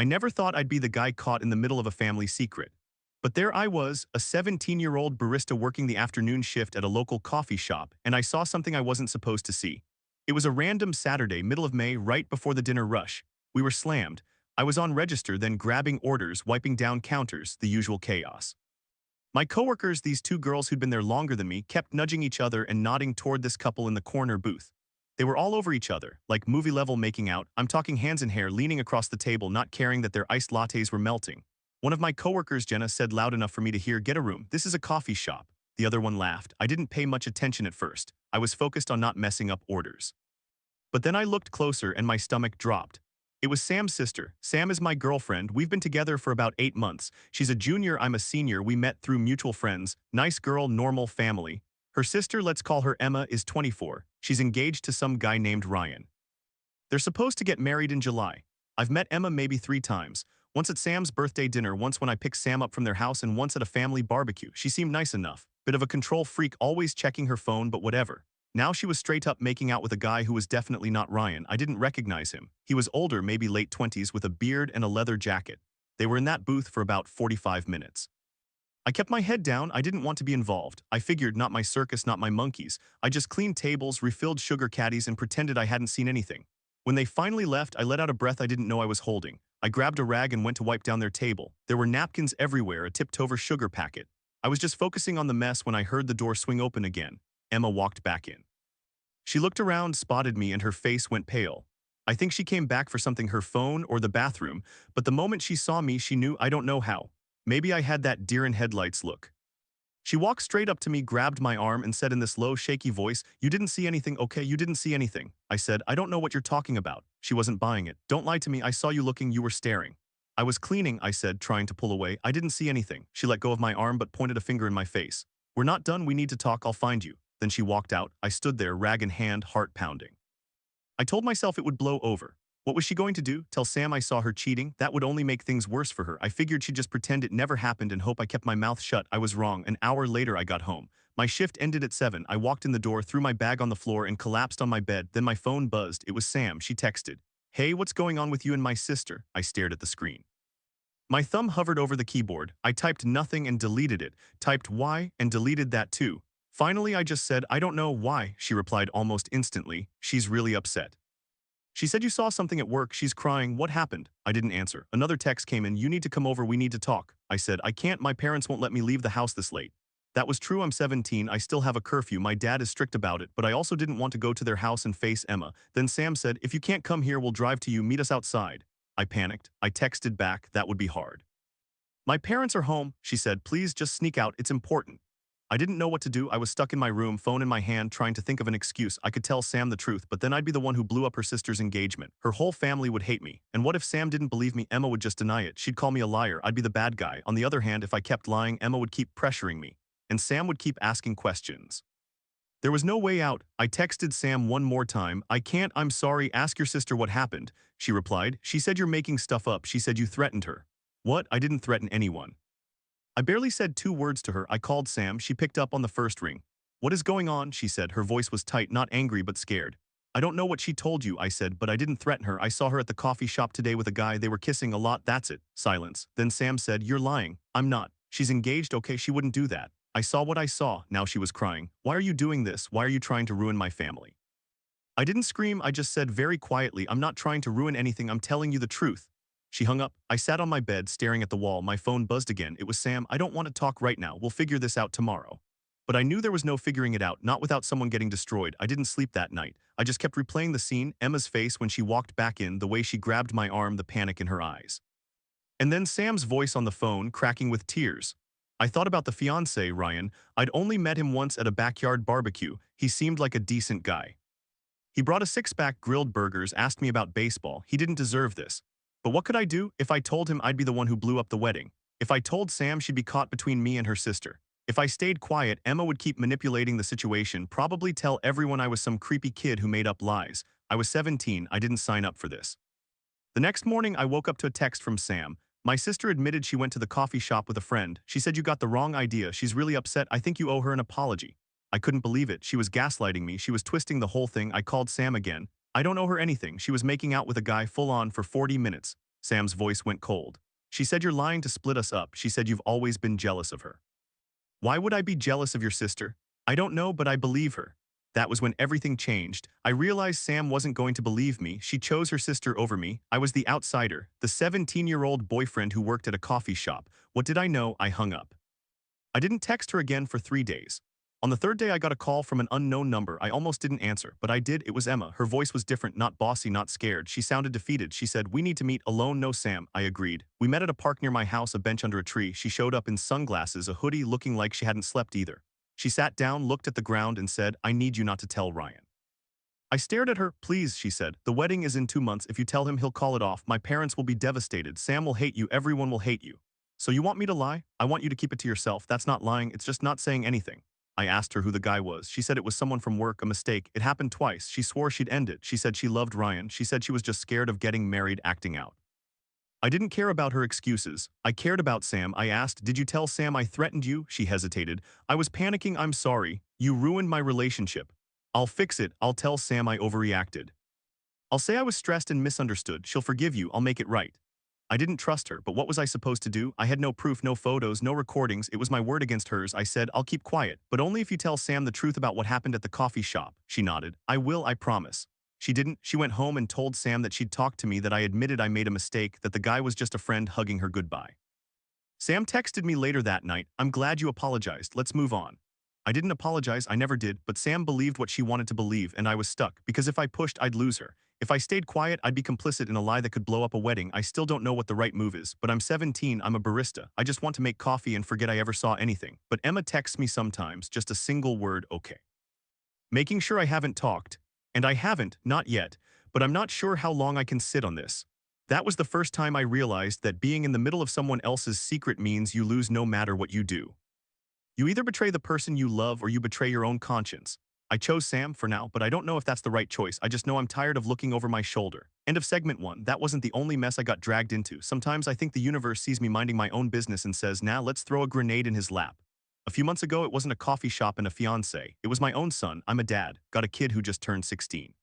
I never thought I'd be the guy caught in the middle of a family secret. But there I was, a 17-year-old barista working the afternoon shift at a local coffee shop, and I saw something I wasn't supposed to see. It was a random Saturday, middle of May, right before the dinner rush. We were slammed. I was on register, then grabbing orders, wiping down counters, the usual chaos. My coworkers, these two girls who'd been there longer than me, kept nudging each other and nodding toward this couple in the corner booth. They were all over each other, like movie-level making out. I'm talking hands in hair, leaning across the table, not caring that their iced lattes were melting. One of my coworkers, Jenna, said loud enough for me to hear, "Get a room, this is a coffee shop." The other one laughed. I didn't pay much attention at first. I was focused on not messing up orders. But then I looked closer and my stomach dropped. It was Sam's sister. Sam is my girlfriend. We've been together for about 8 months. She's a junior, I'm a senior. We met through mutual friends. Nice girl, normal family. Her sister, let's call her Emma, is 24. She's engaged to some guy named Ryan. They're supposed to get married in July. I've met Emma maybe 3 times. Once at Sam's birthday dinner, once when I picked Sam up from their house, and once at a family barbecue. She seemed nice enough. Bit of a control freak, always checking her phone, but whatever. Now she was straight up making out with a guy who was definitely not Ryan. I didn't recognize him. He was older, maybe late 20s, with a beard and a leather jacket. They were in that booth for about 45 minutes. I kept my head down. I didn't want to be involved. I figured, not my circus, not my monkeys. I just cleaned tables, refilled sugar caddies, and pretended I hadn't seen anything. When they finally left, I let out a breath I didn't know I was holding. I grabbed a rag and went to wipe down their table. There were napkins everywhere, a tipped-over sugar packet. I was just focusing on the mess when I heard the door swing open again. Emma walked back in. She looked around, spotted me, and her face went pale. I think she came back for something, her phone or the bathroom, but the moment she saw me, she knew. I don't know how. Maybe I had that deer in headlights look. She walked straight up to me, grabbed my arm, and said in this low, shaky voice, "You didn't see anything, okay? You didn't see anything." I said, "I don't know what you're talking about." She wasn't buying it. "Don't lie to me. I saw you looking. You were staring." "I was cleaning," I said, trying to pull away. "I didn't see anything." She let go of my arm but pointed a finger in my face. "We're not done. We need to talk. I'll find you." Then she walked out. I stood there, rag in hand, heart pounding. I told myself it would blow over. What was she going to do? Tell Sam I saw her cheating? That would only make things worse for her. I figured she'd just pretend it never happened and hope I kept my mouth shut. I was wrong. An hour later I got home. My shift ended at 7. I walked in the door, threw my bag on the floor, and collapsed on my bed. Then my phone buzzed. It was Sam. She texted, "Hey, what's going on with you and my sister?" I stared at the screen. My thumb hovered over the keyboard. I typed nothing and deleted it. Typed "why" and deleted that too. Finally, I just said, "I don't know why." She replied almost instantly, "She's really upset. She said you saw something at work. She's crying. What happened?" I didn't answer. Another text came in. "You need to come over. We need to talk." I said, "I can't. My parents won't let me leave the house this late." That was true. I'm 17. I still have a curfew. My dad is strict about it, but I also didn't want to go to their house and face Emma. Then Sam said, "If you can't come here, we'll drive to you. Meet us outside." I panicked. I texted back, "That would be hard." "My parents are home," she said. "Please just sneak out. It's important." I didn't know what to do. I was stuck in my room, phone in my hand, trying to think of an excuse. I could tell Sam the truth, but then I'd be the one who blew up her sister's engagement. Her whole family would hate me. And what if Sam didn't believe me? Emma would just deny it. She'd call me a liar. I'd be the bad guy. On the other hand, if I kept lying, Emma would keep pressuring me. And Sam would keep asking questions. There was no way out. I texted Sam one more time. "I can't. I'm sorry. Ask your sister what happened." She replied, "She said you're making stuff up. She said you threatened her." What? I didn't threaten anyone. I barely said 2 words to her. I called Sam. She picked up on the first ring. "What is going on?" she said. Her voice was tight, not angry but scared. "I don't know what she told you," I said, "but I didn't threaten her. I saw her at the coffee shop today with a guy. They were kissing a lot. That's it." Silence. Then Sam said, "You're lying." "I'm not. She's engaged, okay? She wouldn't do that." I saw what I saw. Now she was crying. "Why are you doing this? Why are you trying to ruin my family?" I didn't scream. I just said very quietly, "I'm not trying to ruin anything. I'm telling you the truth." She hung up. I sat on my bed, staring at the wall. My phone buzzed again. It was Sam. "I don't want to talk right now. We'll figure this out tomorrow." But I knew there was no figuring it out, not without someone getting destroyed. I didn't sleep that night. I just kept replaying the scene, Emma's face when she walked back in, the way she grabbed my arm, the panic in her eyes. And then Sam's voice on the phone, cracking with tears. I thought about the fiancé, Ryan. I'd only met him once at a backyard barbecue. He seemed like a decent guy. He brought a 6-pack grilled burgers, asked me about baseball. He didn't deserve this. But what could I do? If I told him, I'd be the one who blew up the wedding. If I told Sam, she'd be caught between me and her sister. If I stayed quiet, Emma would keep manipulating the situation, probably tell everyone I was some creepy kid who made up lies. I was 17. I didn't sign up for this. The next morning, I woke up to a text from Sam. "My sister admitted she went to the coffee shop with a friend. She said you got the wrong idea. She's really upset. I think you owe her an apology." I couldn't believe it. She was gaslighting me. She was twisting the whole thing. I called Sam again. "I don't owe her anything. She was making out with a guy full on for 40 minutes. Sam's voice went cold. She said you're lying to split us up. She said you've always been jealous of her. Why would I be jealous of your sister? I don't know, but I believe her. That was when everything changed. I realized Sam wasn't going to believe me. She chose her sister over me. I was the outsider, the 17-year-old boyfriend who worked at a coffee shop. What did I know? I hung up. I didn't text her again for 3 days. On the third day, I got a call from an unknown number. I almost didn't answer, but I did. It was Emma. Her voice was different, not bossy, not scared. She sounded defeated. She said, "We need to meet alone." No, Sam. I agreed. We met at a park near my house, a bench under a tree. She showed up in sunglasses, a hoodie, looking like she hadn't slept either. She sat down, looked at the ground, and said, "I need you not to tell Ryan." I stared at her. "Please," she said. "The wedding is in 2 months. If you tell him, he'll call it off. My parents will be devastated. Sam will hate you. Everyone will hate you." "So you want me to lie?" "I want you to keep it to yourself." "That's not lying. It's just not saying anything." I asked her who the guy was. She said it was someone from work, a mistake. It happened twice. She swore she'd end it. She said she loved Ryan. She said she was just scared of getting married, acting out. I didn't care about her excuses. I cared about Sam. I asked, "Did you tell Sam I threatened you?" She hesitated. "I was panicking. I'm sorry. You ruined my relationship. I'll fix it. I'll tell Sam I overreacted. I'll say I was stressed and misunderstood. She'll forgive you. I'll make it right." I didn't trust her, but what was I supposed to do? I had no proof, no photos, no recordings. It was my word against hers. I said, "I'll keep quiet, but only if you tell Sam the truth about what happened at the coffee shop." She nodded. "I will, I promise." She didn't. She went home and told Sam that she'd talked to me, that I admitted I made a mistake, that the guy was just a friend hugging her goodbye. Sam texted me later that night, "I'm glad you apologized. Let's move on." I didn't apologize, I never did, but Sam believed what she wanted to believe, and I was stuck, because if I pushed, I'd lose her. If I stayed quiet, I'd be complicit in a lie that could blow up a wedding. I still don't know what the right move is, but I'm 17, I'm a barista. I just want to make coffee and forget I ever saw anything. But Emma texts me sometimes, just a single word, "Okay." Making sure I haven't talked. And I haven't, not yet, but I'm not sure how long I can sit on this. That was the first time I realized that being in the middle of someone else's secret means you lose no matter what you do. You either betray the person you love or you betray your own conscience. I chose Sam for now, but I don't know if that's the right choice. I just know I'm tired of looking over my shoulder. End of segment 1. That wasn't the only mess I got dragged into. Sometimes I think the universe sees me minding my own business and says, "Nah, let's throw a grenade in his lap." A few months ago, it wasn't a coffee shop and a fiancé. It was my own son. I'm a dad. Got a kid who just turned 16.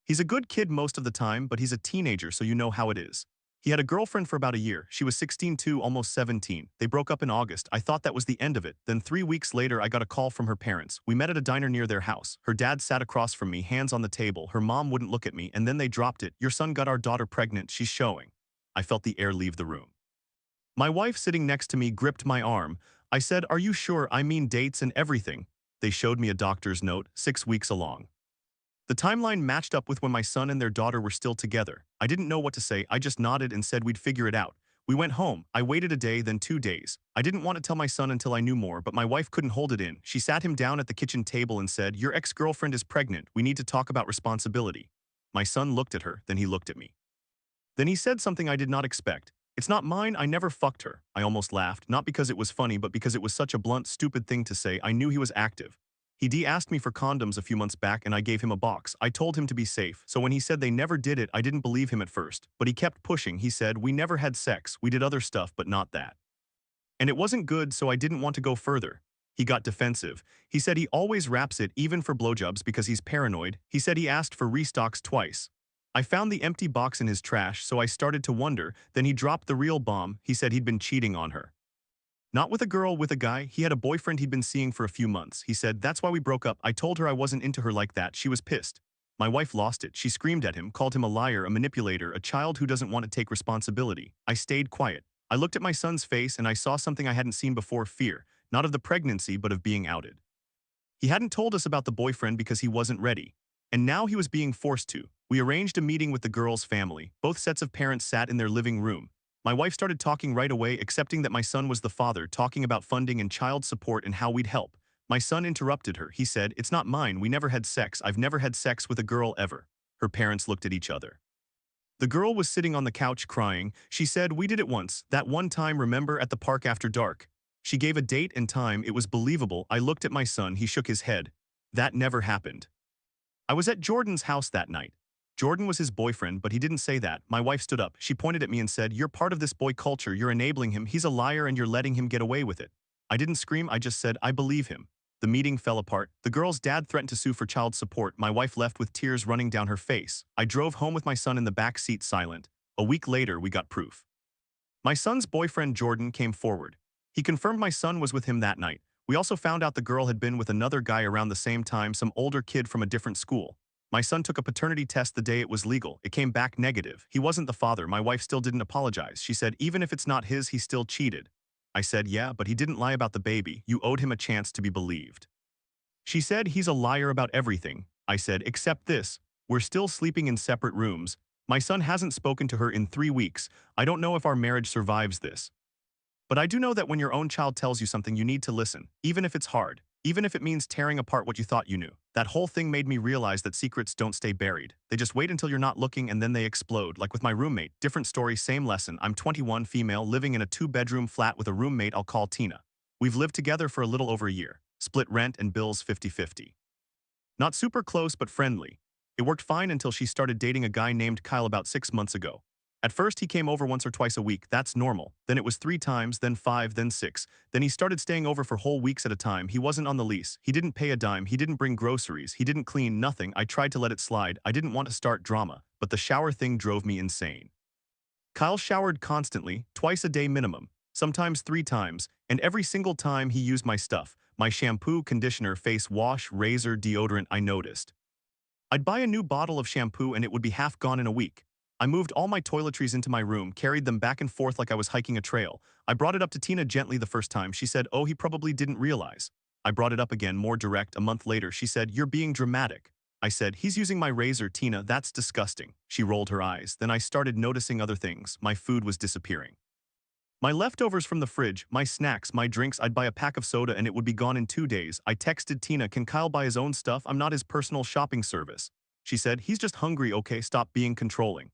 He's a good kid most of the time, but he's a teenager, so you know how it is. He had a girlfriend for about a year. She was 16 too, almost 17. They broke up in August. I thought that was the end of it. Then 3 weeks later, I got a call from her parents. We met at a diner near their house. Her dad sat across from me, hands on the table. Her mom wouldn't look at me, and then they dropped it. "Your son got our daughter pregnant. She's showing." I felt the air leave the room. My wife sitting next to me gripped my arm. I said, "Are you sure? I mean dates and everything." They showed me a doctor's note, 6 weeks along. The timeline matched up with when my son and their daughter were still together. I didn't know what to say. I just nodded and said we'd figure it out. We went home. I waited a day, then 2 days. I didn't want to tell my son until I knew more, but my wife couldn't hold it in. She sat him down at the kitchen table and said, "Your ex-girlfriend is pregnant. We need to talk about responsibility." My son looked at her, then he looked at me. Then he said something I did not expect. "It's not mine. I never fucked her." I almost laughed, not because it was funny, but because it was such a blunt, stupid thing to say. I knew he was active. He asked me for condoms a few months back and I gave him a box. I told him to be safe, so when he said they never did it, I didn't believe him at first. But he kept pushing. He said, "We never had sex. We did other stuff, but not that." And it wasn't good, so I didn't want to go further. He got defensive. He said he always wraps it, even for blowjobs, because he's paranoid. He said he asked for restocks twice. I found the empty box in his trash, so I started to wonder. Then he dropped the real bomb. He said he'd been cheating on her. Not with a girl, with a guy. He had a boyfriend he'd been seeing for a few months. He said, "That's why we broke up." I told her I wasn't into her like that. She was pissed. My wife lost it. She screamed at him, called him a liar, a manipulator, a child who doesn't want to take responsibility. I stayed quiet. I looked at my son's face and I saw something I hadn't seen before, fear. Not of the pregnancy, but of being outed. He hadn't told us about the boyfriend because he wasn't ready. And now he was being forced to. We arranged a meeting with the girl's family. Both sets of parents sat in their living room. My wife started talking right away, accepting that my son was the father, talking about funding and child support and how we'd help. My son interrupted her. He said, "It's not mine. We never had sex. I've never had sex with a girl ever." Her parents looked at each other. The girl was sitting on the couch crying. She said, "We did it once. That one time, remember, at the park after dark." She gave a date and time. It was believable. I looked at my son. He shook his head. That never happened. I was at Jordan's house that night. Jordan was his boyfriend, but he didn't say that. My wife stood up. She pointed at me and said, "You're part of this boy culture. You're enabling him. He's a liar and you're letting him get away with it." I didn't scream. I just said, "I believe him." The meeting fell apart. The girl's dad threatened to sue for child support. My wife left with tears running down her face. I drove home with my son in the back seat, silent. A week later, we got proof. My son's boyfriend Jordan came forward. He confirmed my son was with him that night. We also found out the girl had been with another guy around the same time, some older kid from a different school. My son took a paternity test the day it was legal. It came back negative. He wasn't the father. My wife still didn't apologize. She said, even if it's not his, he still cheated. I said, yeah, but he didn't lie about the baby. You owed him a chance to be believed. She said, he's a liar about everything. I said, except this. We're still sleeping in separate rooms. My son hasn't spoken to her in 3 weeks. I don't know if our marriage survives this. But I do know that when your own child tells you something, you need to listen, even if it's hard, even if it means tearing apart what you thought you knew. That whole thing made me realize that secrets don't stay buried. They just wait until you're not looking and then they explode. Like with my roommate, different story, same lesson. I'm 21, female, living in a 2-bedroom flat with a roommate I'll call Tina. We've lived together for a little over a year. Split rent and bills 50-50. Not super close, but friendly. It worked fine until she started dating a guy named Kyle about 6 months ago. At first, he came over once or twice a week. That's normal. Then it was 3 times, then 5, then 6. Then he started staying over for whole weeks at a time. He wasn't on the lease. He didn't pay a dime. He didn't bring groceries. He didn't clean, nothing. I tried to let it slide. I didn't want to start drama, but the shower thing drove me insane. Kyle showered constantly, twice a day minimum, sometimes 3 times, and every single time he used my stuff, my shampoo, conditioner, face wash, razor, deodorant. I noticed. I'd buy a new bottle of shampoo and it would be half gone in a week. I moved all my toiletries into my room, carried them back and forth like I was hiking a trail. I brought it up to Tina gently the first time. She said, oh, he probably didn't realize. I brought it up again, more direct. A month later, she said, you're being dramatic. I said, he's using my razor, Tina, that's disgusting. She rolled her eyes. Then I started noticing other things. My food was disappearing. My leftovers from the fridge, my snacks, my drinks. I'd buy a pack of soda and it would be gone in 2 days. I texted Tina, can Kyle buy his own stuff? I'm not his personal shopping service. She said, he's just hungry, okay, stop being controlling.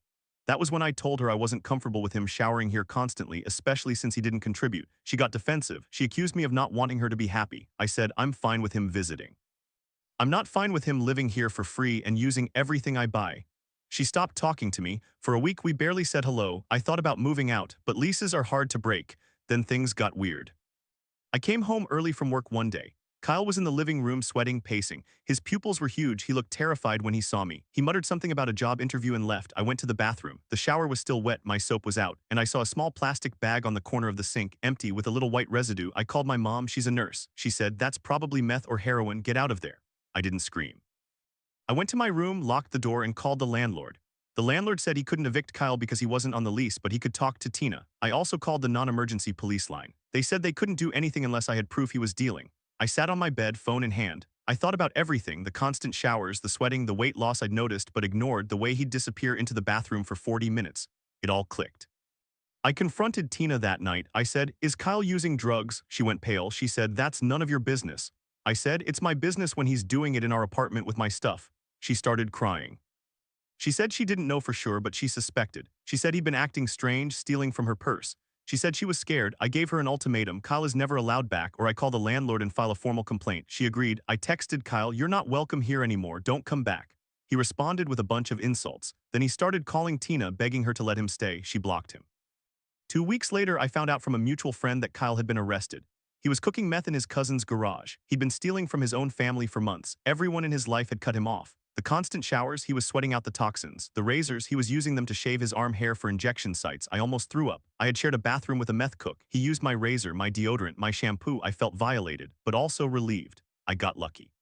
That was when I told her I wasn't comfortable with him showering here constantly, especially since he didn't contribute. She got defensive. She accused me of not wanting her to be happy. I said, I'm fine with him visiting. I'm not fine with him living here for free and using everything I buy. She stopped talking to me. For a week we barely said hello. I thought about moving out, but leases are hard to break. Then things got weird. I came home early from work one day. Kyle was in the living room sweating, pacing. His pupils were huge. He looked terrified when he saw me. He muttered something about a job interview and left. I went to the bathroom. The shower was still wet, my soap was out, and I saw a small plastic bag on the corner of the sink, empty with a little white residue. I called my mom, she's a nurse. She said, that's probably meth or heroin, get out of there. I didn't scream. I went to my room, locked the door, and called the landlord. The landlord said he couldn't evict Kyle because he wasn't on the lease, but he could talk to Tina. I also called the non-emergency police line. They said they couldn't do anything unless I had proof he was dealing. I sat on my bed, phone in hand. I thought about everything, the constant showers, the sweating, the weight loss I'd noticed but ignored, the way he'd disappear into the bathroom for 40 minutes. It all clicked. I confronted Tina that night. I said, is Kyle using drugs? She went pale. She said, that's none of your business. I said, it's my business when he's doing it in our apartment with my stuff. She started crying. She said she didn't know for sure, but she suspected. She said he'd been acting strange, stealing from her purse. She said she was scared. I gave her an ultimatum. Kyle is never allowed back, or I call the landlord and file a formal complaint. She agreed. I texted Kyle, you're not welcome here anymore, don't come back. He responded with a bunch of insults. Then he started calling Tina, begging her to let him stay. She blocked him. 2 weeks later, I found out from a mutual friend that Kyle had been arrested. He was cooking meth in his cousin's garage. He'd been stealing from his own family for months. Everyone in his life had cut him off. The constant showers, he was sweating out the toxins. The razors, he was using them to shave his arm hair for injection sites. I almost threw up. I had shared a bathroom with a meth cook. He used my razor, my deodorant, my shampoo. I felt violated, but also relieved. I got lucky.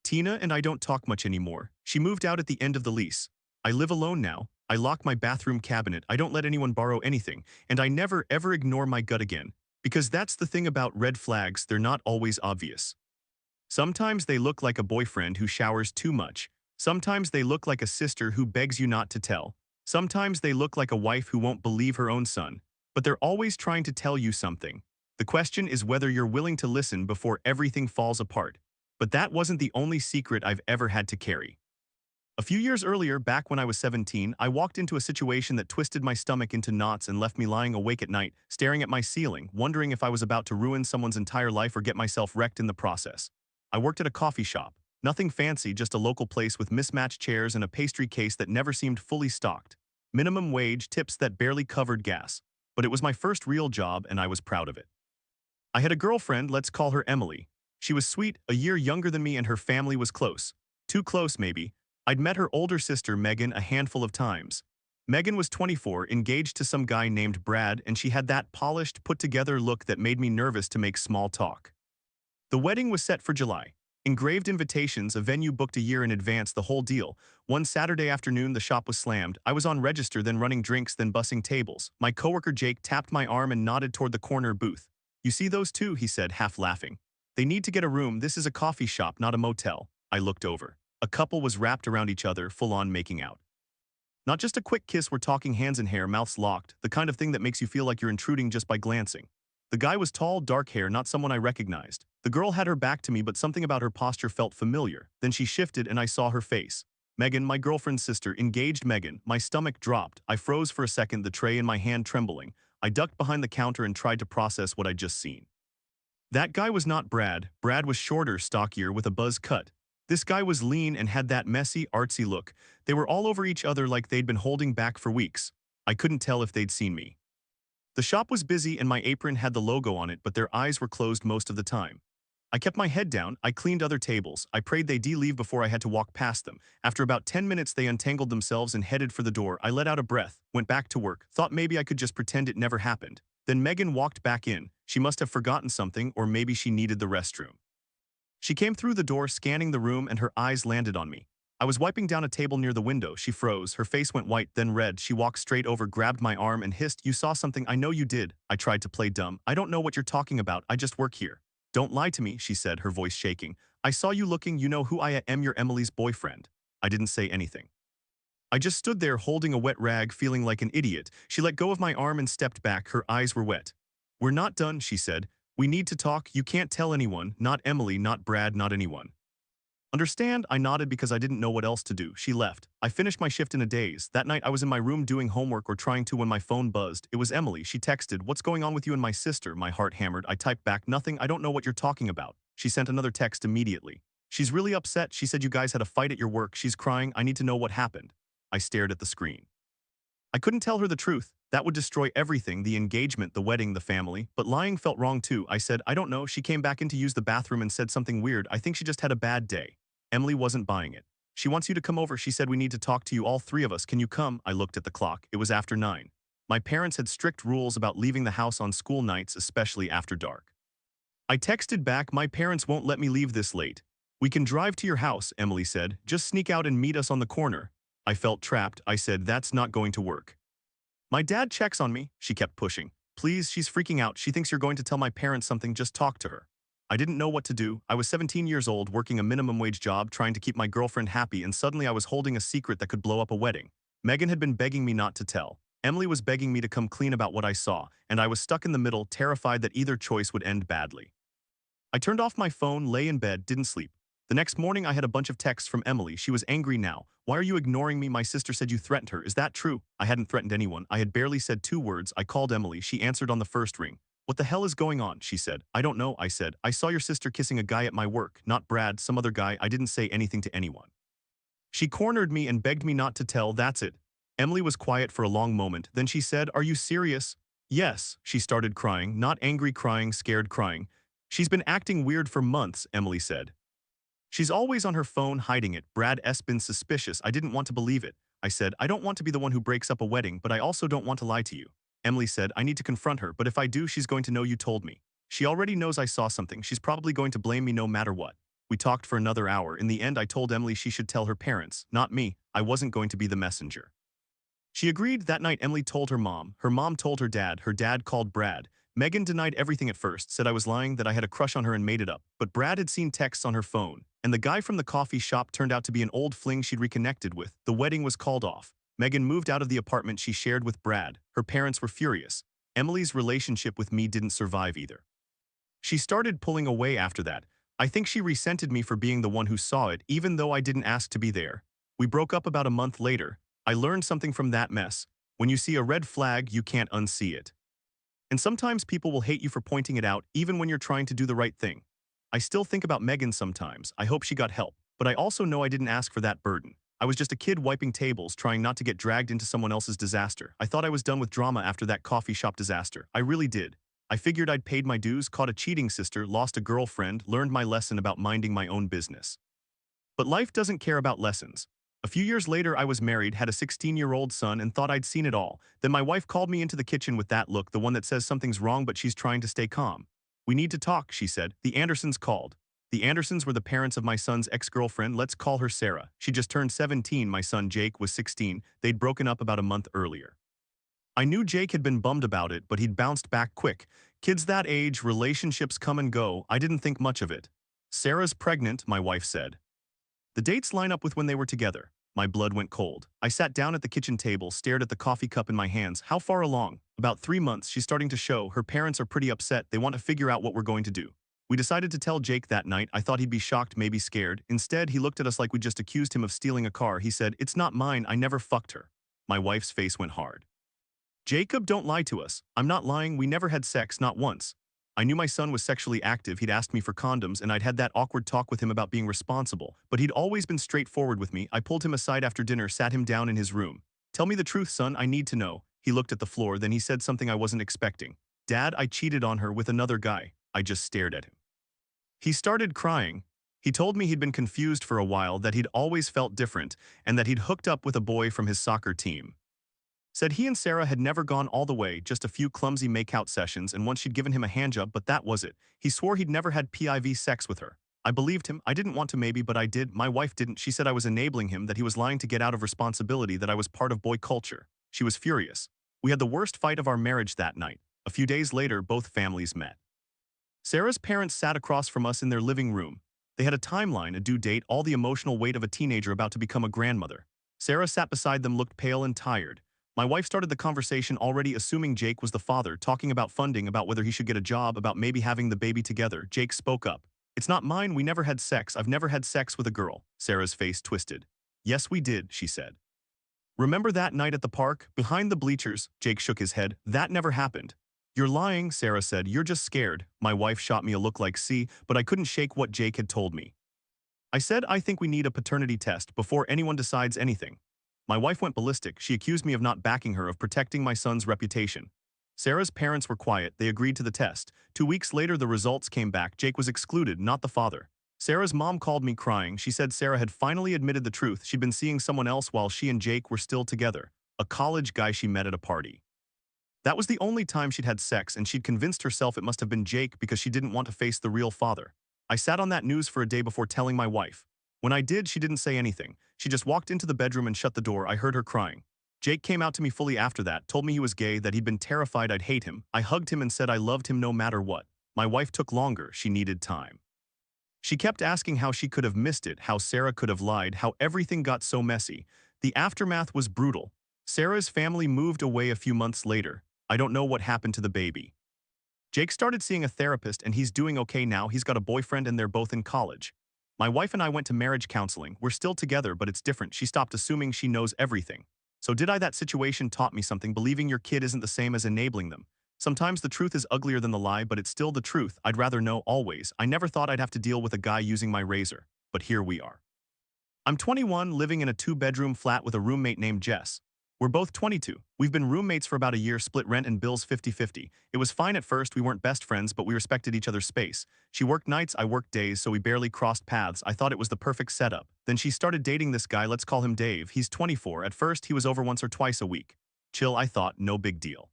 Tina and I don't talk much anymore. She moved out at the end of the lease. I live alone now. I lock my bathroom cabinet. I don't let anyone borrow anything. And I never ever ignore my gut again. Because that's the thing about red flags, they're not always obvious. Sometimes they look like a boyfriend who showers too much. Sometimes they look like a sister who begs you not to tell. Sometimes they look like a wife who won't believe her own son. But they're always trying to tell you something. The question is whether you're willing to listen before everything falls apart. But that wasn't the only secret I've ever had to carry. A few years earlier, back when I was 17, I walked into a situation that twisted my stomach into knots and left me lying awake at night, staring at my ceiling, wondering if I was about to ruin someone's entire life or get myself wrecked in the process. I worked at a coffee shop. Nothing fancy, just a local place with mismatched chairs and a pastry case that never seemed fully stocked. Minimum wage, tips that barely covered gas. But it was my first real job and I was proud of it. I had a girlfriend, let's call her Emily. She was sweet, a year younger than me, and her family was close. Too close, maybe. I'd met her older sister, Megan, a handful of times. Megan was 24, engaged to some guy named Brad, and she had that polished, put-together look that made me nervous to make small talk. The wedding was set for July. Engraved invitations, a venue booked a year in advance, the whole deal. One Saturday afternoon, the shop was slammed. I was on register, then running drinks, then bussing tables. My coworker Jake tapped my arm and nodded toward the corner booth. "You see those two?" he said, half laughing. "They need to get a room. This is a coffee shop, not a motel." I looked over. A couple was wrapped around each other, full-on making out. Not just a quick kiss, we're talking hands in hair, mouths locked, the kind of thing that makes you feel like you're intruding just by glancing. The guy was tall, dark hair, not someone I recognized. The girl had her back to me, but something about her posture felt familiar. Then she shifted and I saw her face. Megan, my girlfriend's sister, engaged Megan. My stomach dropped. I froze for a second, the tray in my hand trembling. I ducked behind the counter and tried to process what I'd just seen. That guy was not Brad. Brad was shorter, stockier, with a buzz cut. This guy was lean and had that messy, artsy look. They were all over each other like they'd been holding back for weeks. I couldn't tell if they'd seen me. The shop was busy and my apron had the logo on it, but their eyes were closed most of the time. I kept my head down. I cleaned other tables. I prayed they'd leave before I had to walk past them. After about 10 minutes, they untangled themselves and headed for the door. I let out a breath, went back to work, thought maybe I could just pretend it never happened. Then Megan walked back in. She must have forgotten something, or maybe she needed the restroom. She came through the door, scanning the room, and her eyes landed on me. I was wiping down a table near the window. She froze. Her face went white, then red. She walked straight over, grabbed my arm, and hissed, "You saw something." "I know you did." I tried to play dumb. "I don't know what you're talking about. I just work here." "Don't lie to me," she said, her voice shaking. "I saw you looking. You know who I am. You're Emily's boyfriend." I didn't say anything. I just stood there holding a wet rag, feeling like an idiot. She let go of my arm and stepped back. Her eyes were wet. "We're not done," she said. "We need to talk. You can't tell anyone. Not Emily, not Brad, not anyone." "Understand?" I nodded because I didn't know what else to do. She left. I finished my shift in a daze. That night I was in my room doing homework or trying to when my phone buzzed. It was Emily. She texted, "What's going on with you and my sister?" My heart hammered. I typed back, "Nothing. I don't know what you're talking about." She sent another text immediately. "She's really upset. She said you guys had a fight at your work. She's crying. I need to know what happened." I stared at the screen. I couldn't tell her the truth. That would destroy everything, the engagement, the wedding, the family. But lying felt wrong too. I said, "I don't know. She came back in to use the bathroom and said something weird. I think she just had a bad day." Emily wasn't buying it. "She wants you to come over. She said we need to talk to you, all three of us. Can you come?" I looked at the clock. It was after 9. My parents had strict rules about leaving the house on school nights, especially after dark. I texted back, "My parents won't let me leave this late." "We can drive to your house," Emily said. "Just sneak out and meet us on the corner." I felt trapped. I said, "That's not going to work." "My dad checks on me," she kept pushing. "Please, she's freaking out. She thinks you're going to tell my parents something. Just talk to her." I didn't know what to do. I was 17 years old, working a minimum wage job, trying to keep my girlfriend happy, and suddenly I was holding a secret that could blow up a wedding. Megan had been begging me not to tell. Emily was begging me to come clean about what I saw, and I was stuck in the middle, terrified that either choice would end badly. I turned off my phone, lay in bed, didn't sleep. The next morning I had a bunch of texts from Emily. She was angry now. "Why are you ignoring me? My sister said you threatened her. Is that true?" I hadn't threatened anyone. I had barely said 2 words. I called Emily. She answered on the first ring. "What the hell is going on?" she said. "I don't know," I said. "I saw your sister kissing a guy at my work. Not Brad, some other guy." I didn't say anything to anyone. She cornered me and begged me not to tell. "That's it." Emily was quiet for a long moment. Then she said, "Are you serious?" "Yes." She started crying. Not angry crying, scared crying. "She's been acting weird for months," Emily said. "She's always on her phone hiding it. Brad's been suspicious." I didn't want to believe it. I said, "I don't want to be the one who breaks up a wedding, but I also don't want to lie to you." Emily said, "I need to confront her, but if I do, she's going to know you told me. She already knows I saw something. She's probably going to blame me no matter what." We talked for another hour. In the end, I told Emily she should tell her parents, not me. I wasn't going to be the messenger. She agreed. That night, Emily told her mom. Her mom told her dad called Brad. Megan denied everything at first, said I was lying, that I had a crush on her and made it up. But Brad had seen texts on her phone, and the guy from the coffee shop turned out to be an old fling she'd reconnected with. The wedding was called off. Megan moved out of the apartment she shared with Brad. Her parents were furious. Emily's relationship with me didn't survive either. She started pulling away after that. I think she resented me for being the one who saw it, even though I didn't ask to be there. We broke up about a month later. I learned something from that mess. When you see a red flag, you can't unsee it. And sometimes people will hate you for pointing it out, even when you're trying to do the right thing. I still think about Megan sometimes. I hope she got help. But I also know I didn't ask for that burden. I was just a kid wiping tables, trying not to get dragged into someone else's disaster. I thought I was done with drama after that coffee shop disaster. I really did. I figured I'd paid my dues, caught a cheating sister, lost a girlfriend, learned my lesson about minding my own business. But life doesn't care about lessons. A few years later, I was married, had a 16-year-old son, and thought I'd seen it all. Then my wife called me into the kitchen with that look, the one that says something's wrong but she's trying to stay calm. "We need to talk," she said. "The Andersons called." The Andersons were the parents of my son's ex-girlfriend. Let's call her Sarah. She just turned 17. My son Jake was 16. They'd broken up about a month earlier. I knew Jake had been bummed about it, but he'd bounced back quick. Kids that age, relationships come and go. I didn't think much of it. "Sarah's pregnant," my wife said. The dates line up with when they were together. My blood went cold. I sat down at the kitchen table, stared at the coffee cup in my hands. "How far along?" "About 3 months. She's starting to show. Her parents are pretty upset. They want to figure out what we're going to do." We decided to tell Jake that night. I thought he'd be shocked, maybe scared. Instead, he looked at us like we just accused him of stealing a car. He said, "It's not mine. I never fucked her." My wife's face went hard. "Jacob, don't lie to us." "I'm not lying. We never had sex, not once." I knew my son was sexually active. He'd asked me for condoms, and I'd had that awkward talk with him about being responsible, but he'd always been straightforward with me. I pulled him aside after dinner, sat him down in his room. "Tell me the truth, son. I need to know." He looked at the floor, then he said something I wasn't expecting. "Dad, I cheated on her with another guy." I just stared at him. He started crying. He told me he'd been confused for a while, that he'd always felt different, and that he'd hooked up with a boy from his soccer team. Said he and Sarah had never gone all the way, just a few clumsy make-out sessions, and once she'd given him a handjob, but that was it. He swore he'd never had PIV sex with her. I believed him. I didn't want to maybe, but I did. My wife didn't. She said I was enabling him, that he was lying to get out of responsibility, that I was part of boy culture. She was furious. We had the worst fight of our marriage that night. A few days later, both families met. Sarah's parents sat across from us in their living room. They had a timeline, a due date, all the emotional weight of a teenager about to become a grandmother. Sarah sat beside them, looked pale and tired. My wife started the conversation, already assuming Jake was the father, talking about funding, about whether he should get a job, about maybe having the baby together. Jake spoke up. "It's not mine. We never had sex. I've never had sex with a girl." Sarah's face twisted. "Yes, we did," she said. "Remember that night at the park, behind the bleachers?" Jake shook his head. "That never happened." "You're lying," Sarah said. "You're just scared." My wife shot me a look like, "See," but I couldn't shake what Jake had told me. I said, "I think we need a paternity test before anyone decides anything." My wife went ballistic. She accused me of not backing her, of protecting my son's reputation. Sarah's parents were quiet. They agreed to the test. 2 weeks later, the results came back. Jake was excluded, not the father. Sarah's mom called me crying. She said Sarah had finally admitted the truth. She'd been seeing someone else while she and Jake were still together, a college guy she met at a party. That was the only time she'd had sex, and she'd convinced herself it must have been Jake because she didn't want to face the real father. I sat on that news for a day before telling my wife. When I did, she didn't say anything. She just walked into the bedroom and shut the door. I heard her crying. Jake came out to me fully after that, told me he was gay, that he'd been terrified I'd hate him. I hugged him and said I loved him no matter what. My wife took longer. She needed time. She kept asking how she could have missed it, how Sarah could have lied, how everything got so messy. The aftermath was brutal. Sarah's family moved away a few months later. I don't know what happened to the baby. Jake started seeing a therapist, and he's doing okay now. He's got a boyfriend and they're both in college. My wife and I went to marriage counseling. We're still together, but it's different. She stopped assuming she knows everything. So did I? That situation taught me something. Believing your kid isn't the same as enabling them. Sometimes the truth is uglier than the lie, but it's still the truth. I'd rather know always. I never thought I'd have to deal with a guy using my razor, but here we are. I'm 21, living in a 2-bedroom flat with a roommate named Jess. We're both 22. We've been roommates for about a year, split rent and bills 50-50. It was fine at first. We weren't best friends, but we respected each other's space. She worked nights, I worked days, so we barely crossed paths. I thought it was the perfect setup. Then she started dating this guy, let's call him Dave. He's 24. At first, he was over once or twice a week. Chill, I thought, no big deal.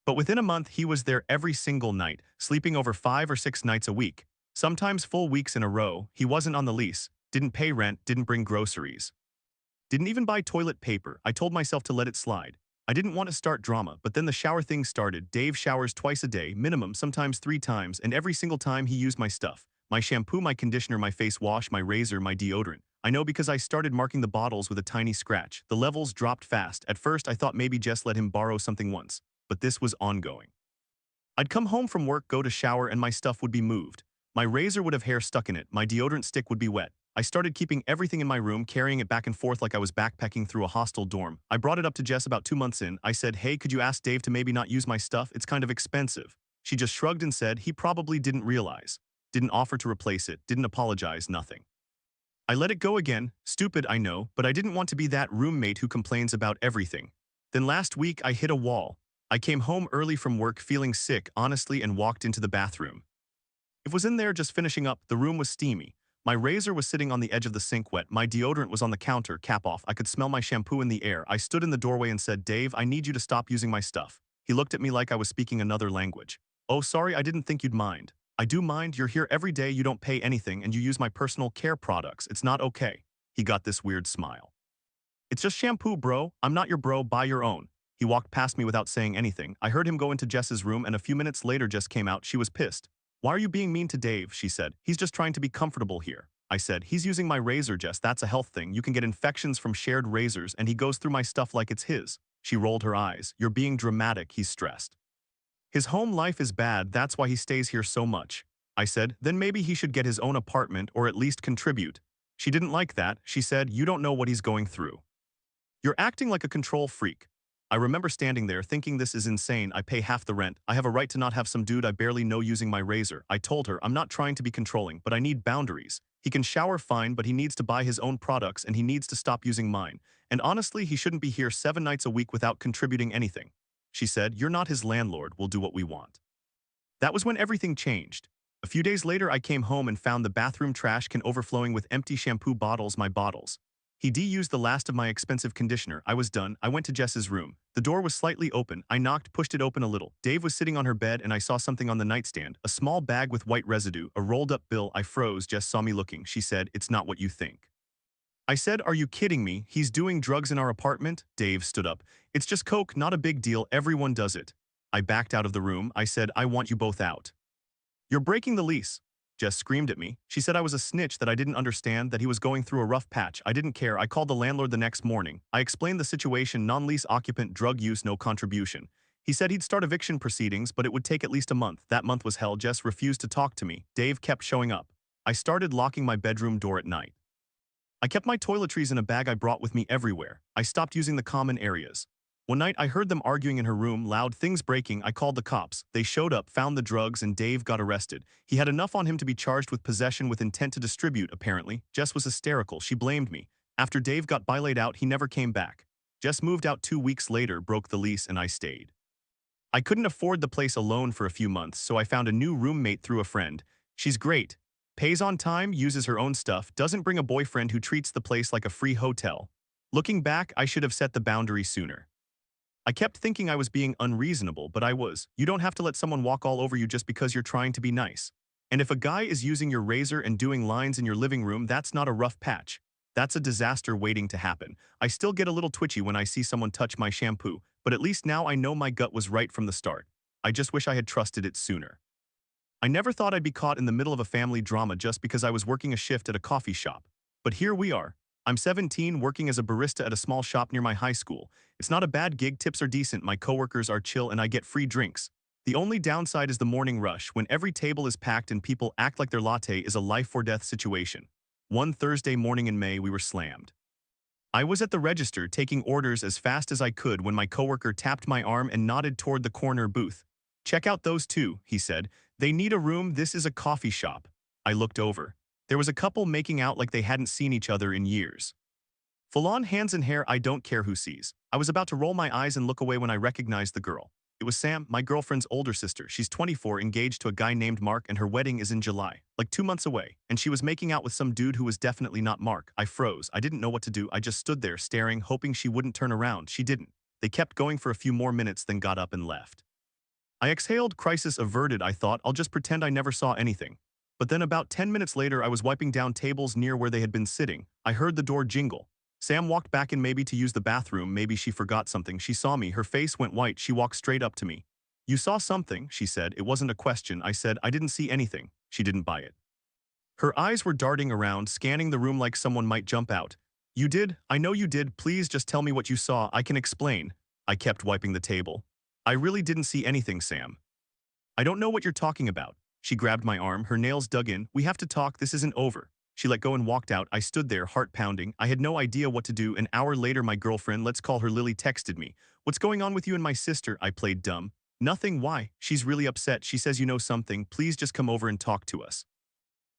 But within a month, he was there every single night, sleeping over 5 or 6 nights a week. Sometimes full weeks in a row. He wasn't on the lease, didn't pay rent, didn't bring groceries. Didn't even buy toilet paper. I told myself to let it slide. I didn't want to start drama, but then the shower thing started. Dave showers twice a day, minimum, sometimes 3 times, and every single time he used my stuff. My shampoo, my conditioner, my face wash, my razor, my deodorant. I know because I started marking the bottles with a tiny scratch. The levels dropped fast. At first, I thought maybe Jess let him borrow something once, but this was ongoing. I'd come home from work, go to shower, and my stuff would be moved. My razor would have hair stuck in it. My deodorant stick would be wet. I started keeping everything in my room, carrying it back and forth like I was backpacking through a hostel dorm. I brought it up to Jess about 2 months in. I said, "Hey, could you ask Dave to maybe not use my stuff? It's kind of expensive." She just shrugged and said he probably didn't realize. Didn't offer to replace it, didn't apologize, nothing. I let it go again. Stupid, I know, but I didn't want to be that roommate who complains about everything. Then last week, I hit a wall. I came home early from work feeling sick, honestly, and walked into the bathroom. It was in there just finishing up. The room was steamy. My razor was sitting on the edge of the sink wet, my deodorant was on the counter, cap off, I could smell my shampoo in the air. I stood in the doorway and said, "Dave, I need you to stop using my stuff." He looked at me like I was speaking another language. "Oh, sorry, I didn't think you'd mind." "I do mind, you're here every day, you don't pay anything, and you use my personal care products. It's not okay." He got this weird smile. "It's just shampoo, bro. I'm not your bro, buy your own." He walked past me without saying anything. I heard him go into Jess's room and a few minutes later Jess came out. She was pissed. "Why are you being mean to Dave?" she said. "He's just trying to be comfortable here." I said, "He's using my razor, Jess. That's a health thing. You can get infections from shared razors and he goes through my stuff like it's his." She rolled her eyes. "You're being dramatic," he stressed. "His home life is bad, that's why he stays here so much." I said, "Then maybe he should get his own apartment or at least contribute." She didn't like that. She said, "You don't know what he's going through. You're acting like a control freak." I remember standing there thinking this is insane. I pay half the rent. I have a right to not have some dude I barely know using my razor. I told her, "I'm not trying to be controlling, but I need boundaries. He can shower fine, but he needs to buy his own products and he needs to stop using mine. And honestly, he shouldn't be here 7 nights a week without contributing anything." She said, "You're not his landlord. We'll do what we want." That was when everything changed. A few days later, I came home and found the bathroom trash can overflowing with empty shampoo bottles, my bottles. He de-used the last of my expensive conditioner. I was done. I went to Jess's room. The door was slightly open. I knocked, pushed it open a little. Dave was sitting on her bed and I saw something on the nightstand. A small bag with white residue, a rolled-up bill. I froze. Jess saw me looking. She said, "It's not what you think." I said, "Are you kidding me? He's doing drugs in our apartment?" Dave stood up. "It's just coke, not a big deal. Everyone does it." I backed out of the room. I said, "I want you both out. You're breaking the lease." Jess screamed at me. She said I was a snitch, that I didn't understand, that he was going through a rough patch. I didn't care. I called the landlord the next morning. I explained the situation, non-lease occupant, drug use, no contribution. He said he'd start eviction proceedings, but it would take at least a month. That month was hell. Jess refused to talk to me. Dave kept showing up. I started locking my bedroom door at night. I kept my toiletries in a bag I brought with me everywhere. I stopped using the common areas. One night, I heard them arguing in her room, loud things breaking. I called the cops. They showed up, found the drugs, and Dave got arrested. He had enough on him to be charged with possession with intent to distribute, apparently. Jess was hysterical. She blamed me. After Dave got laid out, he never came back. Jess moved out 2 weeks later, broke the lease, and I stayed. I couldn't afford the place alone for a few months, so I found a new roommate through a friend. She's great. Pays on time, uses her own stuff, doesn't bring a boyfriend who treats the place like a free hotel. Looking back, I should have set the boundary sooner. I kept thinking I was being unreasonable, but I was. You don't have to let someone walk all over you just because you're trying to be nice. And if a guy is using your razor and doing lines in your living room, that's not a rough patch. That's a disaster waiting to happen. I still get a little twitchy when I see someone touch my shampoo, but at least now I know my gut was right from the start. I just wish I had trusted it sooner. I never thought I'd be caught in the middle of a family drama just because I was working a shift at a coffee shop. But here we are. I'm 17, working as a barista at a small shop near my high school. It's not a bad gig, tips are decent, my coworkers are chill, and I get free drinks. The only downside is the morning rush, when every table is packed and people act like their latte is a life-or-death situation. One Thursday morning in May, we were slammed. I was at the register taking orders as fast as I could when my coworker tapped my arm and nodded toward the corner booth. "Check out those two," he said. "They need a room, this is a coffee shop." I looked over. There was a couple making out like they hadn't seen each other in years. Full-on hands and hair, I don't care who sees. I was about to roll my eyes and look away when I recognized the girl. It was Sam, my girlfriend's older sister. She's 24, engaged to a guy named Mark, and her wedding is in July, like 2 months away. And she was making out with some dude who was definitely not Mark. I froze. I didn't know what to do. I just stood there staring, hoping she wouldn't turn around. She didn't. They kept going for a few more minutes, then got up and left. I exhaled, crisis averted. I thought, I'll just pretend I never saw anything. But then about 10 minutes later, I was wiping down tables near where they had been sitting. I heard the door jingle. Sam walked back in, maybe to use the bathroom, maybe she forgot something. She saw me, her face went white, she walked straight up to me. "You saw something," she said. It wasn't a question. I said, "I didn't see anything." She didn't buy it. Her eyes were darting around, scanning the room like someone might jump out. "You did? I know you did. Please just tell me what you saw. I can explain." I kept wiping the table. "I really didn't see anything, Sam." "I don't know what you're talking about." She grabbed my arm, her nails dug in. "We have to talk, this isn't over." She let go and walked out. I stood there, heart pounding. I had no idea what to do. An hour later, my girlfriend, let's call her Lily, texted me. "What's going on with you and my sister?" I played dumb. "Nothing, why?" "She's really upset. She says you know something. Please just come over and talk to us."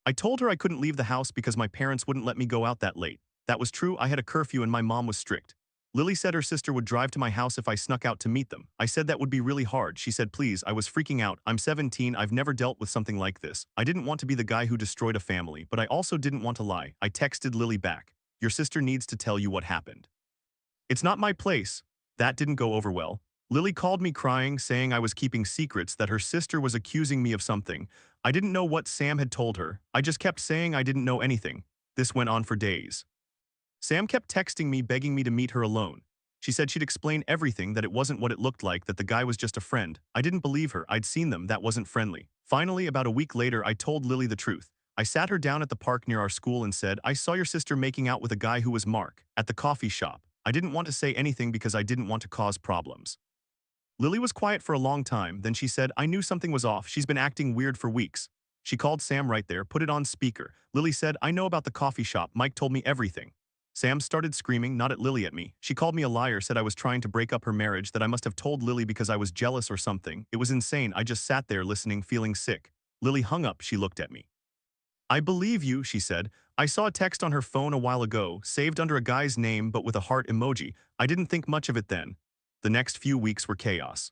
I told her I couldn't leave the house because my parents wouldn't let me go out that late. That was true, I had a curfew and my mom was strict. Lily said her sister would drive to my house if I snuck out to meet them. I said that would be really hard. She said, please, I was freaking out. I'm 17, I've never dealt with something like this. I didn't want to be the guy who destroyed a family, but I also didn't want to lie. I texted Lily back. Your sister needs to tell you what happened. It's not my place. That didn't go over well. Lily called me crying, saying I was keeping secrets, that her sister was accusing me of something. I didn't know what Sam had told her. I just kept saying I didn't know anything. This went on for days. Sam kept texting me, begging me to meet her alone. She said she'd explain everything, that it wasn't what it looked like, that the guy was just a friend. I didn't believe her. I'd seen them. That wasn't friendly. Finally, about a week later, I told Lily the truth. I sat her down at the park near our school and said, I saw your sister making out with a guy who was Mark at the coffee shop. I didn't want to say anything because I didn't want to cause problems. Lily was quiet for a long time, then she said, I knew something was off. She's been acting weird for weeks. She called Sam right there, put it on speaker. Lily said, I know about the coffee shop. Mike told me everything. Sam started screaming, not at Lily, at me. She called me a liar, said I was trying to break up her marriage, that I must have told Lily because I was jealous or something. It was insane. I just sat there listening, feeling sick. Lily hung up. She looked at me. I believe you, she said. I saw a text on her phone a while ago, saved under a guy's name but with a heart emoji. I didn't think much of it then. The next few weeks were chaos.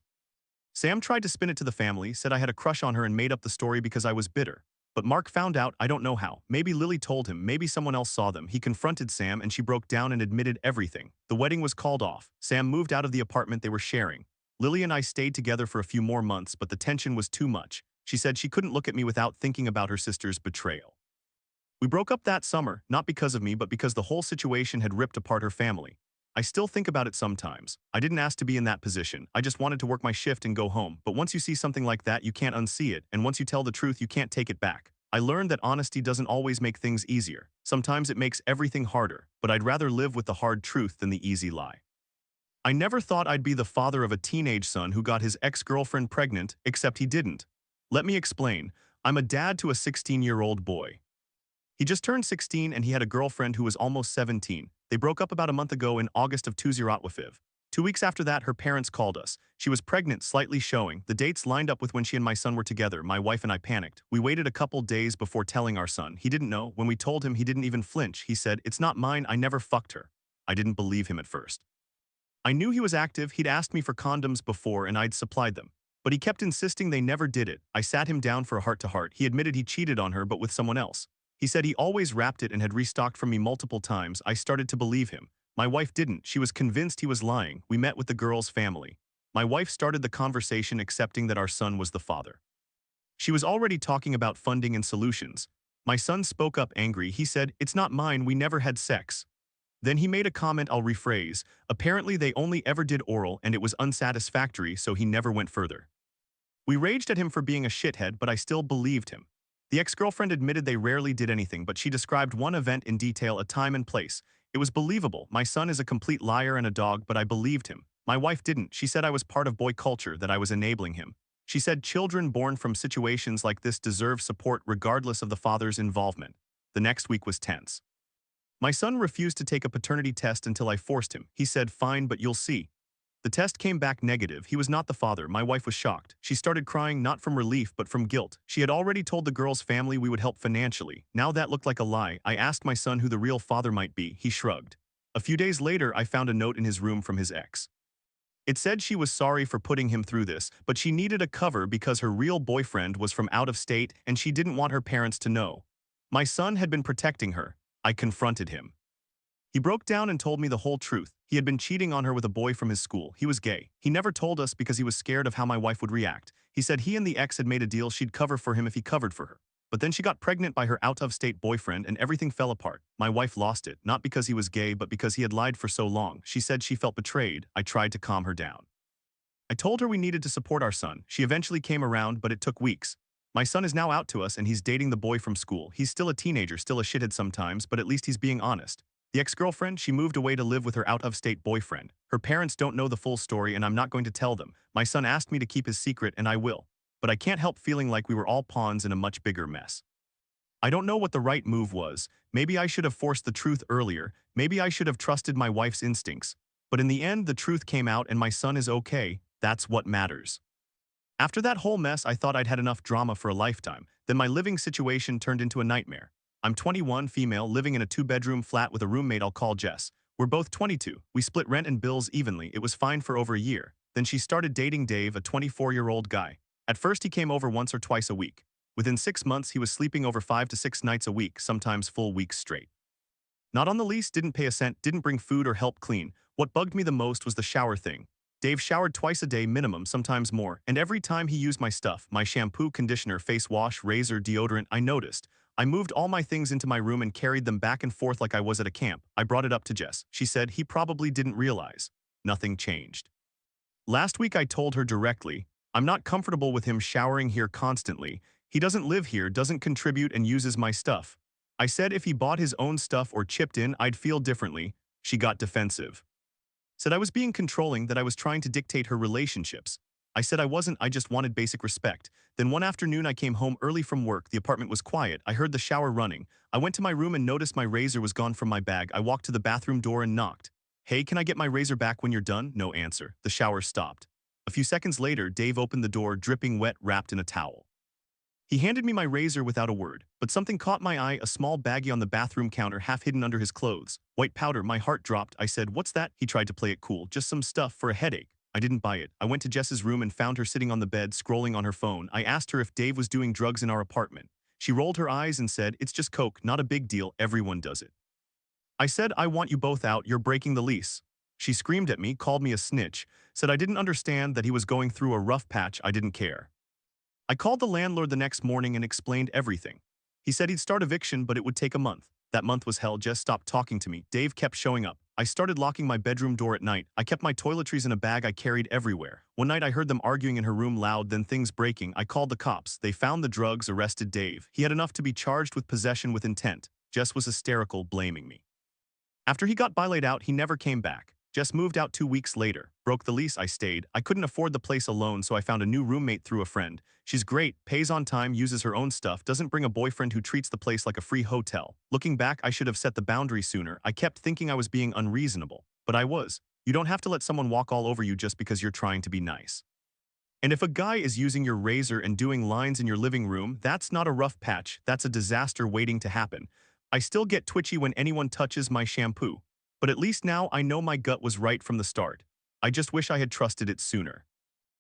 Sam tried to spin it to the family, said I had a crush on her and made up the story because I was bitter. But Mark found out, I don't know how. Maybe Lily told him, maybe someone else saw them. He confronted Sam and she broke down and admitted everything. The wedding was called off. Sam moved out of the apartment they were sharing. Lily and I stayed together for a few more months, but the tension was too much. She said she couldn't look at me without thinking about her sister's betrayal. We broke up that summer, not because of me, but because the whole situation had ripped apart her family. I still think about it sometimes. I didn't ask to be in that position. I just wanted to work my shift and go home. But once you see something like that, you can't unsee it. And once you tell the truth, you can't take it back. I learned that honesty doesn't always make things easier. Sometimes it makes everything harder. But I'd rather live with the hard truth than the easy lie. I never thought I'd be the father of a teenage son who got his ex-girlfriend pregnant, except he didn't. Let me explain. I'm a dad to a 16-year-old boy. He just turned 16 and he had a girlfriend who was almost 17. They broke up about a month ago in August of 2005. 2 weeks after that, her parents called us. She was pregnant, slightly showing. The dates lined up with when she and my son were together. My wife and I panicked. We waited a couple days before telling our son. He didn't know. When we told him, he didn't even flinch. He said, it's not mine. I never fucked her. I didn't believe him at first. I knew he was active. He'd asked me for condoms before and I'd supplied them. But he kept insisting they never did it. I sat him down for a heart-to-heart. He admitted he cheated on her, but with someone else. He said he always wrapped it and had restocked from me multiple times. I started to believe him. My wife didn't. She was convinced he was lying. We met with the girl's family. My wife started the conversation, accepting that our son was the father. She was already talking about funding and solutions. My son spoke up angry. He said, it's not mine. We never had sex. Then he made a comment I'll rephrase. Apparently they only ever did oral and it was unsatisfactory, so he never went further. We raged at him for being a shithead, but I still believed him. The ex-girlfriend admitted they rarely did anything, but she described one event in detail, a time and place. It was believable. My son is a complete liar and a dog, but I believed him. My wife didn't. She said I was part of boy culture, that I was enabling him. She said children born from situations like this deserve support regardless of the father's involvement. The next week was tense. My son refused to take a paternity test until I forced him. He said, fine, but you'll see. The test came back negative. He was not the father. My wife was shocked. She started crying, not from relief, but from guilt. She had already told the girl's family we would help financially. Now that looked like a lie. I asked my son who the real father might be. He shrugged. A few days later, I found a note in his room from his ex. It said she was sorry for putting him through this, but she needed a cover because her real boyfriend was from out of state and she didn't want her parents to know. My son had been protecting her. I confronted him. He broke down and told me the whole truth. He had been cheating on her with a boy from his school. He was gay. He never told us because he was scared of how my wife would react. He said he and the ex had made a deal she'd cover for him if he covered for her. But then she got pregnant by her out-of-state boyfriend and everything fell apart. My wife lost it, not because he was gay, but because he had lied for so long. She said she felt betrayed. I tried to calm her down. I told her we needed to support our son. She eventually came around, but it took weeks. My son is now out to us and he's dating the boy from school. He's still a teenager, still a shithead sometimes, but at least he's being honest. The ex-girlfriend, she moved away to live with her out-of-state boyfriend. Her parents don't know the full story and I'm not going to tell them. My son asked me to keep his secret and I will. But I can't help feeling like we were all pawns in a much bigger mess. I don't know what the right move was. Maybe I should have forced the truth earlier. Maybe I should have trusted my wife's instincts. But in the end, the truth came out and my son is okay. That's what matters. After that whole mess, I thought I'd had enough drama for a lifetime. Then my living situation turned into a nightmare. I'm 21, female, living in a 2-bedroom flat with a roommate I'll call Jess. We're both 22. We split rent and bills evenly. It was fine for over a year. Then she started dating Dave, a 24-year-old guy. At first, he came over once or twice a week. Within 6 months, he was sleeping over 5 to 6 nights a week, sometimes full weeks straight. Not on the lease, didn't pay a cent, didn't bring food or help clean. What bugged me the most was the shower thing. Dave showered twice a day minimum, sometimes more, and every time he used my stuff, my shampoo, conditioner, face wash, razor, deodorant, I noticed. I moved all my things into my room and carried them back and forth like I was at a camp. I brought it up to Jess. She said he probably didn't realize. Nothing changed. Last week I told her directly, I'm not comfortable with him showering here constantly. He doesn't live here, doesn't contribute, and uses my stuff. I said if he bought his own stuff or chipped in, I'd feel differently. She got defensive. Said I was being controlling, that I was trying to dictate her relationships. I said I wasn't, I just wanted basic respect. Then one afternoon I came home early from work, the apartment was quiet, I heard the shower running. I went to my room and noticed my razor was gone from my bag. I walked to the bathroom door and knocked. Hey, can I get my razor back when you're done? No answer. The shower stopped. A few seconds later, Dave opened the door, dripping wet, wrapped in a towel. He handed me my razor without a word, but something caught my eye, a small baggie on the bathroom counter half hidden under his clothes. White powder, my heart dropped. I said, what's that? He tried to play it cool, just some stuff for a headache. I didn't buy it. I went to Jess's room and found her sitting on the bed, scrolling on her phone. I asked her if Dave was doing drugs in our apartment. She rolled her eyes and said, it's just coke, not a big deal, everyone does it. I said, I want you both out, you're breaking the lease. She screamed at me, called me a snitch, said I didn't understand that he was going through a rough patch. I didn't care. I called the landlord the next morning and explained everything. He said he'd start eviction, but it would take a month. That month was hell. Jess stopped talking to me. Dave kept showing up. I started locking my bedroom door at night. I kept my toiletries in a bag I carried everywhere. One night I heard them arguing in her room loud, then things breaking. I called the cops. They found the drugs, arrested Dave. He had enough to be charged with possession with intent. Jess was hysterical, blaming me. After he got bailed out, he never came back. Jess moved out 2 weeks later. Broke the lease, I stayed. I couldn't afford the place alone, so I found a new roommate through a friend. She's great, pays on time, uses her own stuff, doesn't bring a boyfriend who treats the place like a free hotel. Looking back, I should have set the boundary sooner. I kept thinking I was being unreasonable. But I was. You don't have to let someone walk all over you just because you're trying to be nice. And if a guy is using your razor and doing lines in your living room, that's not a rough patch, that's a disaster waiting to happen. I still get twitchy when anyone touches my shampoo. But at least now I know my gut was right from the start. I just wish I had trusted it sooner.